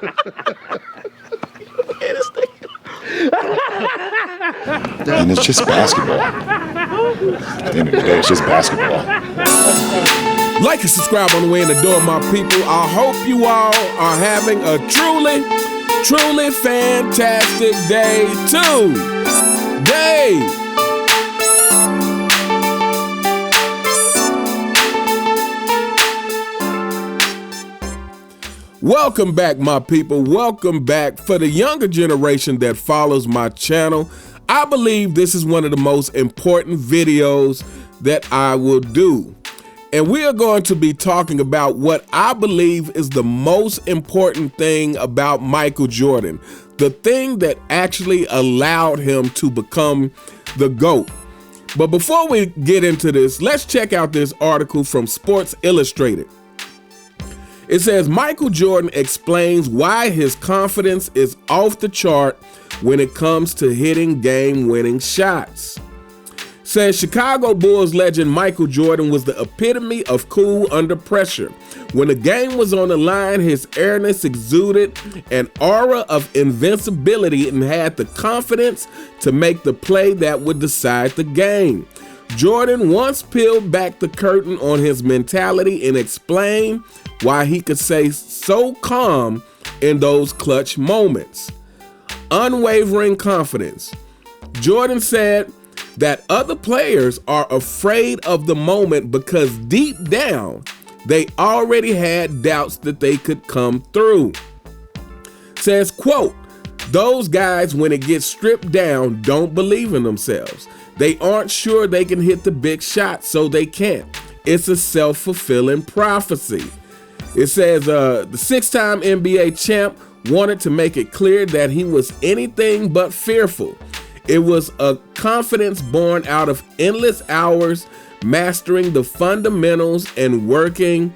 And it's just basketball. At the end of the day, it's just basketball. Like and subscribe on the way in the door, my people. I hope you all are having a truly, truly fantastic day today. Welcome back, my people. Welcome back. For the younger generation that follows my channel, I believe this is one of the most important videos that I will do. And we are going to be talking about what I believe is the most important thing about Michael Jordan, the thing that actually allowed him to become the GOAT. But before we get into this, let's check out this article from Sports Illustrated. It says Michael Jordan explains why his confidence is off the chart when it comes to hitting game-winning shots. Says Chicago Bulls legend Michael Jordan was the epitome of cool under pressure. When the game was on the line, his airness exuded an aura of invincibility and had the confidence to make the play that would decide the game. Jordan once peeled back the curtain on his mentality and explained why he could stay so calm in those clutch moments. Unwavering confidence. Jordan said that other players are afraid of the moment because deep down, they already had doubts that they could come through. Says, quote, those guys, when it gets stripped down, don't believe in themselves. They aren't sure they can hit the big shot, so they can't. It's a self-fulfilling prophecy. It says the six-time NBA champ wanted to make it clear that he was anything but fearful. It was a confidence born out of endless hours, mastering the fundamentals and working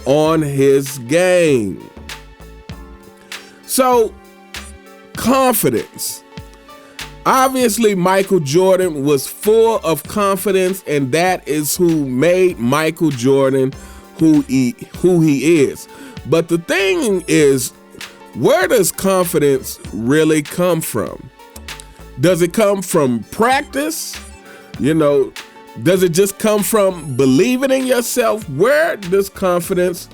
on his game. So, confidence. Obviously, Michael Jordan was full of confidence, and that is who made Michael Jordan who he is. But the thing is, where does confidence really come from? Does it come from practice? You know, does it just come from believing in yourself? Where does confidence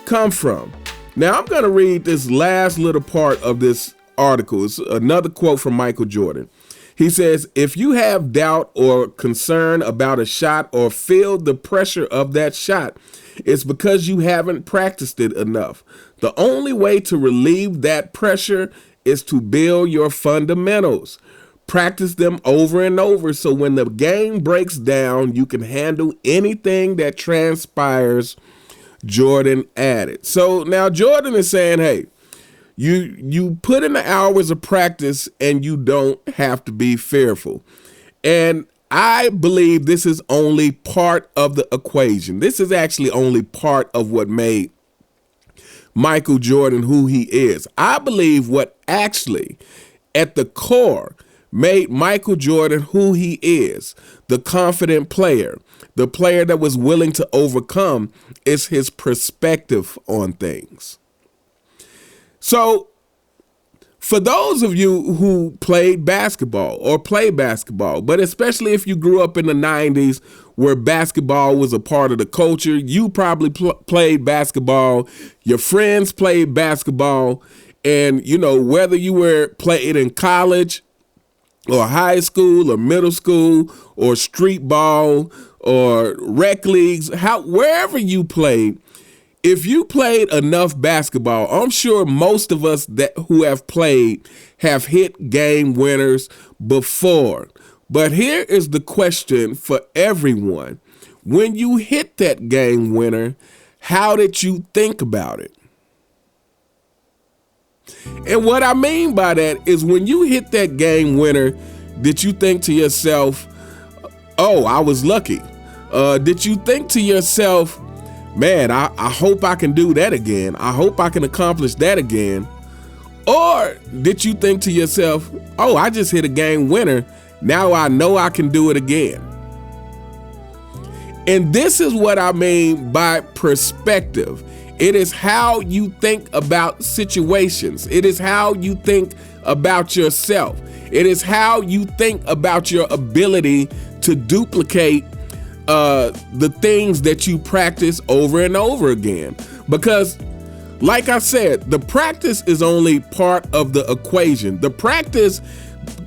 come from? Now, I'm going to read this last little part of this article. It's another quote from Michael Jordan. He says, if you have doubt or concern about a shot or feel the pressure of that shot, it's because you haven't practiced it enough. The only way to relieve that pressure is to build your fundamentals. Practice them over and over so when the game breaks down, you can handle anything that transpires, Jordan added. So now Jordan is saying, hey, you put in the hours of practice and you don't have to be fearful. And I believe this is only part of the equation. This is actually only part of what made Michael Jordan who he is. I believe what actually at the core made Michael Jordan who he is, the confident player, the player that was willing to overcome, is his perspective on things. So, for those of you who played basketball or play basketball, but especially if you grew up in the 90s where basketball was a part of the culture, you probably played basketball, your friends played basketball, and you know, whether you were playing in college or high school or middle school or street ball or rec leagues, wherever you played, if you played enough basketball, I'm sure most of us who have played have hit game winners before. But here is the question for everyone. When you hit that game winner, how did you think about it? And what I mean by that is when you hit that game winner, did you think to yourself, oh, I was lucky? Did you think to yourself, man, I hope I can do that again. I hope I can accomplish that again. Or did you think to yourself, oh, I just hit a game winner. Now I know I can do it again. And this is what I mean by perspective. It is how you think about situations. It is how you think about yourself. It is how you think about your ability to duplicate the things that you practice over and over again. Because, like I said, the practice is only part of the equation. The practice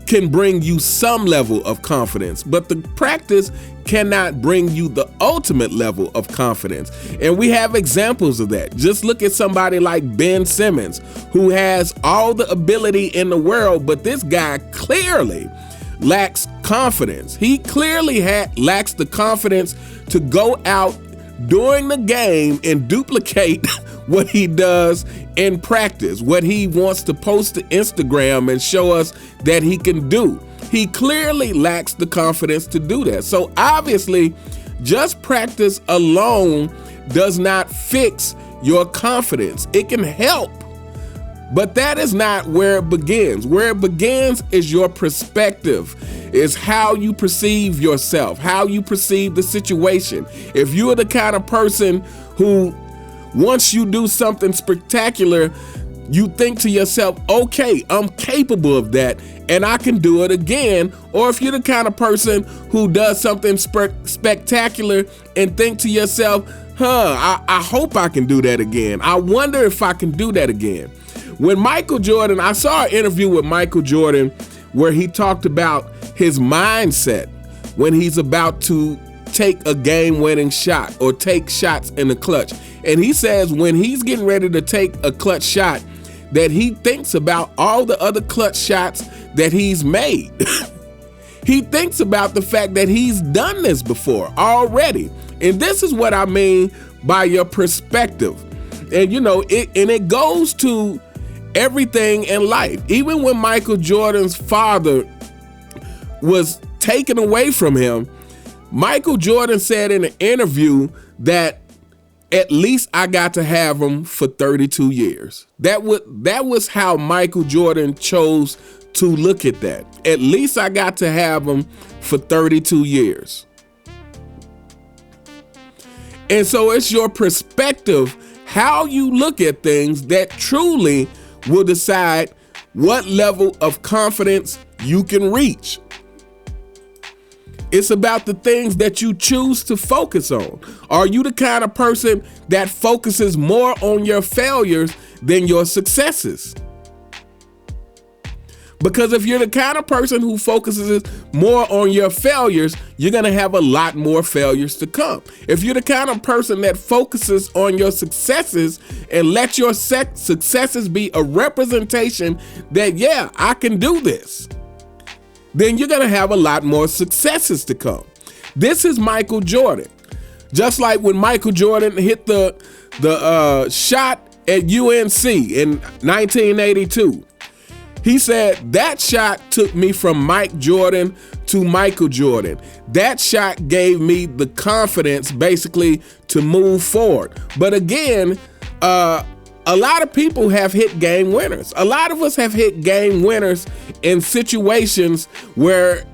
can bring you some level of confidence, but the practice cannot bring you the ultimate level of confidence. And we have examples of that. Just look at somebody like Ben Simmons, who has all the ability in the world, but this guy clearly lacks confidence. He clearly lacks the confidence to go out during the game and duplicate what he does in practice, what he wants to post to Instagram and show us that he can do. He clearly lacks the confidence to do that. So obviously, just practice alone does not fix your confidence. It can help, but that is not where it begins. Where it begins is your perspective, is how you perceive yourself, how you perceive the situation. If you are the kind of person who, once you do something spectacular, you think to yourself, okay, I'm capable of that and I can do it again. Or if you're the kind of person who does something spectacular and think to yourself, I hope I can do that again. I wonder if I can do that again. When Michael Jordan, I saw an interview with Michael Jordan where he talked about his mindset when he's about to take a game-winning shot or take shots in the clutch. And he says when he's getting ready to take a clutch shot, that he thinks about all the other clutch shots that he's made. He thinks about the fact that he's done this before already. And this is what I mean by your perspective. And it goes to everything in life. Even when Michael Jordan's father was taken away from him, Michael Jordan said in an interview that at least I got to have him for 32 years. That was how Michael Jordan chose to look at that. At least I got to have him for 32 years. And so it's your perspective, how you look at things, that truly will decide what level of confidence you can reach. It's about the things that you choose to focus on. Are you the kind of person that focuses more on your failures than your successes? Because if you're the kind of person who focuses more on your failures, you're going to have a lot more failures to come. If you're the kind of person that focuses on your successes and let your successes be a representation that, yeah, I can do this, then you're going to have a lot more successes to come. This is Michael Jordan. Just like when Michael Jordan hit the shot at UNC in 1982. He said, that shot took me from Mike Jordan to Michael Jordan. That shot gave me the confidence basically to move forward. But again, a lot of people have hit game winners. A lot of us have hit game winners in situations where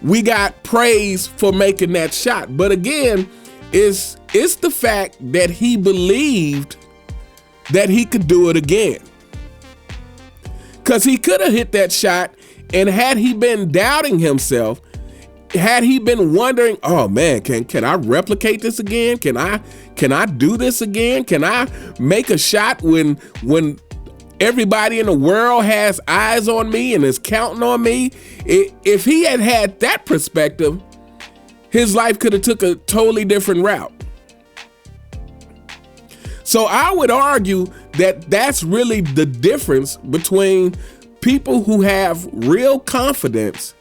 we got praise for making that shot. But again, it's the fact that he believed that he could do it again. Because he could have hit that shot, and had he been doubting himself, had he been wondering, oh man, can I replicate this again? Can I do this again? Can I make a shot when everybody in the world has eyes on me and is counting on me? If he had that perspective, his life could have took a totally different route. So I would argue that that's really the difference between people who have real confidence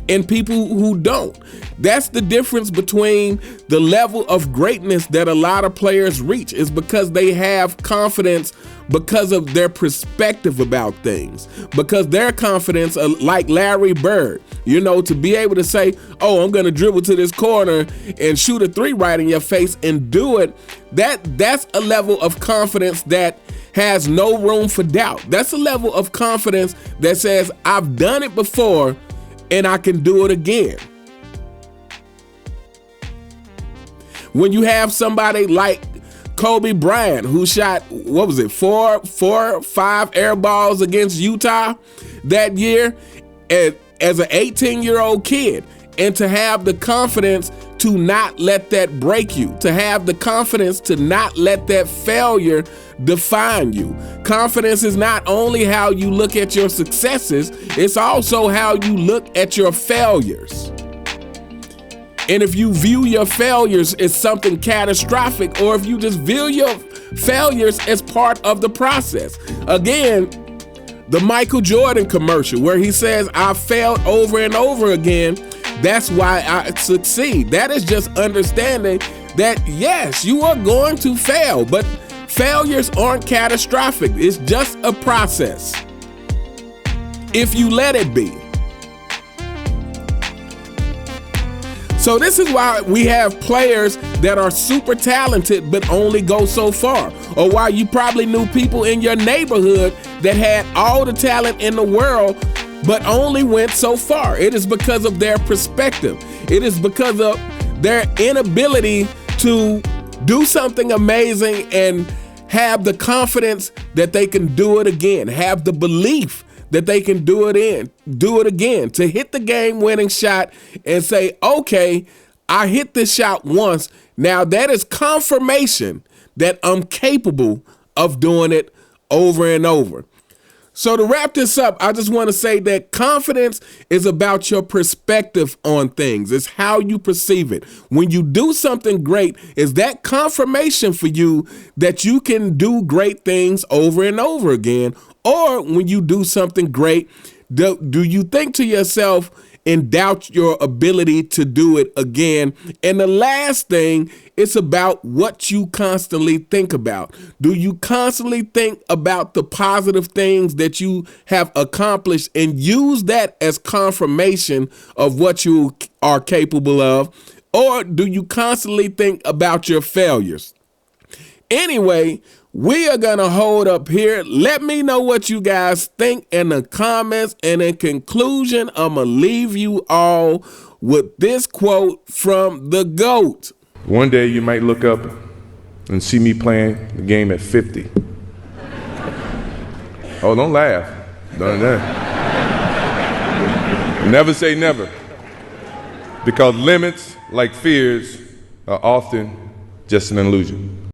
and people who don't. That's the difference between the level of greatness that a lot of players reach, is because they have confidence because of their perspective about things, because their confidence, like Larry Bird, to be able to say, oh, I'm going to dribble to this corner and shoot a three right in your face and do it. That's a level of confidence that has no room for doubt. That's a level of confidence that says, I've done it before and I can do it again. When you have somebody like Kobe Bryant, who shot, 5 air balls against Utah that year as an 18-year-old kid, and to have the confidence to not let that break you, to have the confidence to not let that failure define you. Confidence is not only how you look at your successes, it's also how you look at your failures. And if you view your failures as something catastrophic, or if you just view your failures as part of the process. Again, the Michael Jordan commercial where he says, I failed over and over again, that's why I succeed. That is just understanding that, yes, you are going to fail, but failures aren't catastrophic. It's just a process, if you let it be. So this is why we have players that are super talented but only go so far. Or why you probably knew people in your neighborhood that had all the talent in the world but only went so far. It is because of their perspective. It is because of their inability to do something amazing and have the confidence that they can do it again, have the belief that they can do it again, to hit the game-winning shot and say, okay, I hit this shot once. Now that is confirmation that I'm capable of doing it over and over. So to wrap this up, I just want to say that confidence is about your perspective on things. It's how you perceive it. When you do something great, is that confirmation for you that you can do great things over and over again? Or when you do something great, do you think to yourself and doubt your ability to do it again? And the last thing, it's about what you constantly think about. Do you constantly think about the positive things that you have accomplished and use that as confirmation of what you are capable of? Or do you constantly think about your failures? Anyway, we are going to hold up here. Let me know what you guys think in the comments. And in conclusion, I'm going to leave you all with this quote from the GOAT. One day you might look up and see me playing the game at 50. Oh, don't laugh. Don't. Never say never. Because limits, like fears, are often just an illusion.